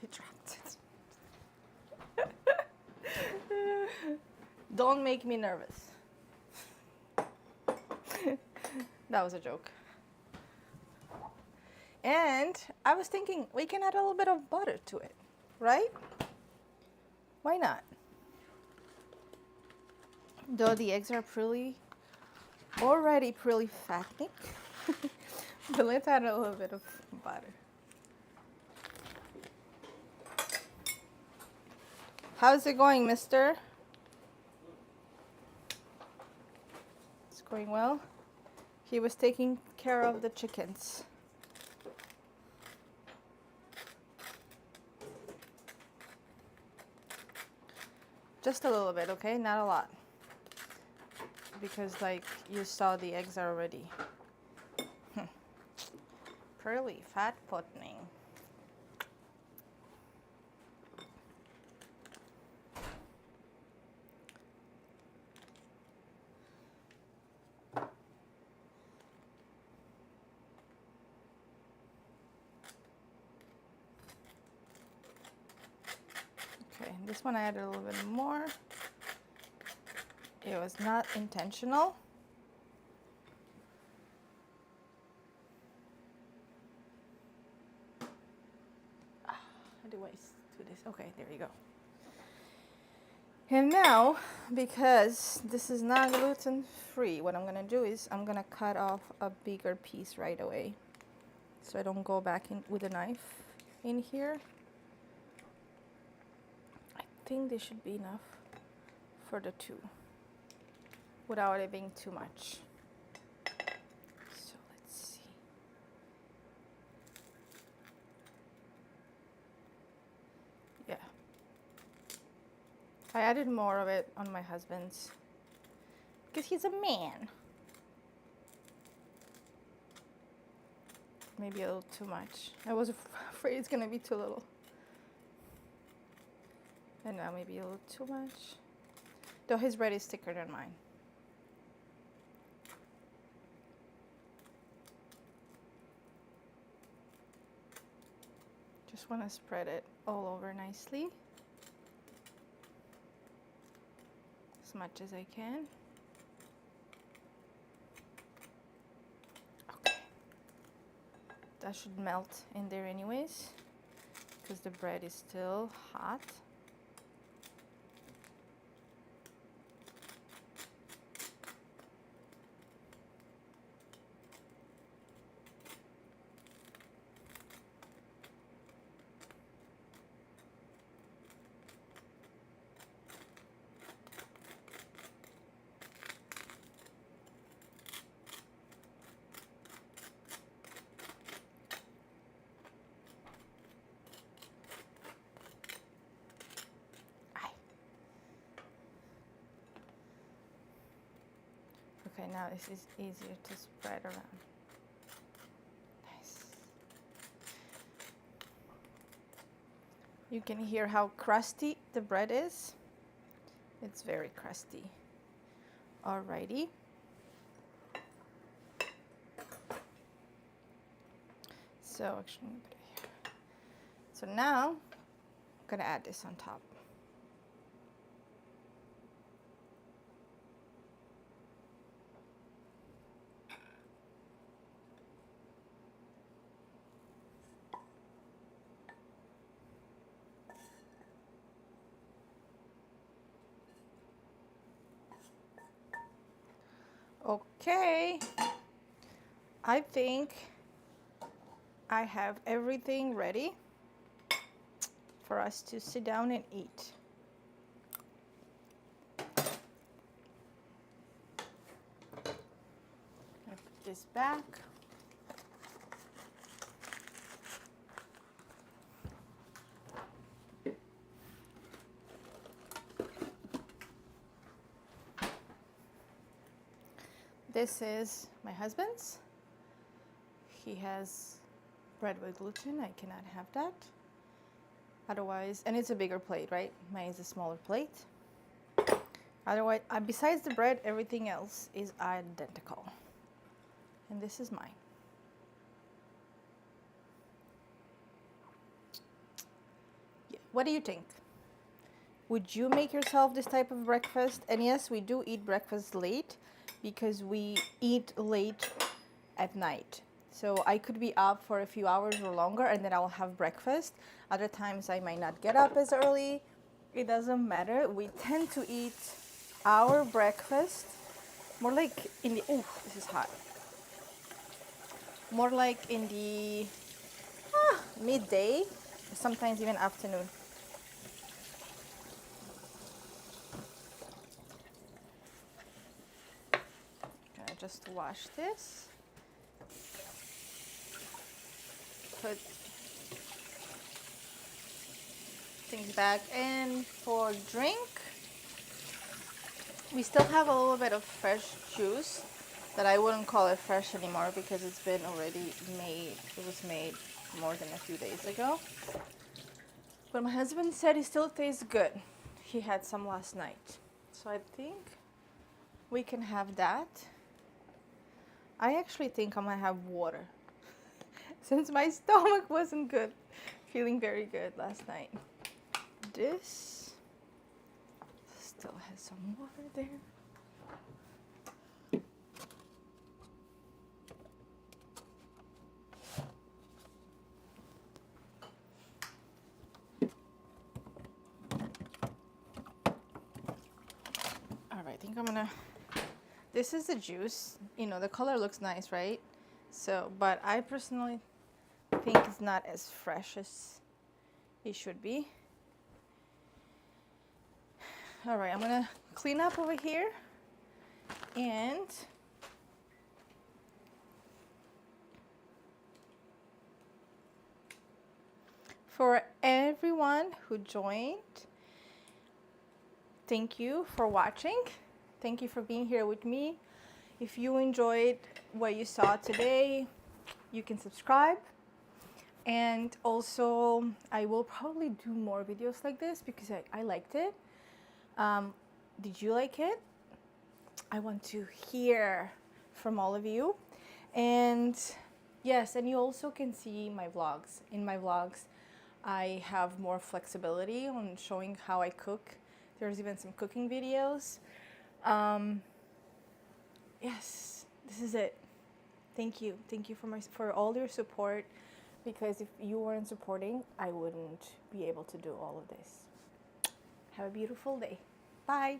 I dropped it. Don't make me nervous. That was a joke. And I was thinking we can add a little bit of butter to it, right? Why not? Though the eggs are already pretty fattening. But let's add a little bit of butter. How's it going, mister? It's going well. He was taking care of the chickens. Just a little bit, okay? Not a lot. Because like you saw, the eggs are already pretty fat potting. Okay, this one I added a little bit more. It was not intentional. How do I do this? Okay, there you go. And now, because this is not gluten free, what I'm gonna do is I'm gonna cut off a bigger piece right away, so I don't go back in with a knife in here. I think this should be enough for the two, without it being too much. So let's see. Yeah. I added more of it on my husband's because he's a man. maybe a little too much. I was afraid it's gonna be too little. And now maybe a little too much. Though his bread is thicker than mine. Just want to spread it all over nicely. As much as I can. Okay. That should melt in there anyways, because the bread is still hot. Okay, now this is easier to spread around. Nice. You can hear how crusty the bread is. It's very crusty. Alrighty. So actually, I'm gonna put it here. So now, I'm gonna add this on top. Okay, I think I have everything ready for us to sit down and eat. I put this back. This is my husband's. He has bread with gluten. I cannot have that. Otherwise, and it's a bigger plate, right? Mine is a smaller plate. Otherwise, besides the bread, everything else is identical. And this is mine. Yeah. What do you think? Would you make yourself this type of breakfast? And yes, we do eat breakfast late because we eat late at night. So I could be up for a few hours or longer and then I'll have breakfast. Other times I might not get up as early. It doesn't matter. We tend to eat our breakfast more like in the, oh, this is hot. More like in the midday, sometimes even afternoon. Okay, just wash this. Put things back. And for drink, we still have a little bit of fresh juice that I wouldn't call it fresh anymore because it's been already made. It was made more than a few days ago. But my husband said it still tastes good. He had some last night. So I think we can have that. I actually think I'm gonna have water since my stomach wasn't good. Feeling very good last night. This still has some water there. All right, I think I'm gonna, this is the juice. You know, the color looks nice, right? So, but I personally think it's not as fresh as it should be. All right, I'm gonna clean up over here and for everyone who joined, thank you for watching. Thank you for being here with me. If you enjoyed what you saw today, you can subscribe. And also, I will probably do more videos like this because I liked it. Did you like it? I want to hear from all of you. And yes, and you also can see my vlogs. In my vlogs, I have more flexibility on showing how I cook. There's even some cooking videos. Yes, this is it. Thank you. Thank you for all your support, because if you weren't supporting, I wouldn't be able to do all of this. Have a beautiful day. Bye.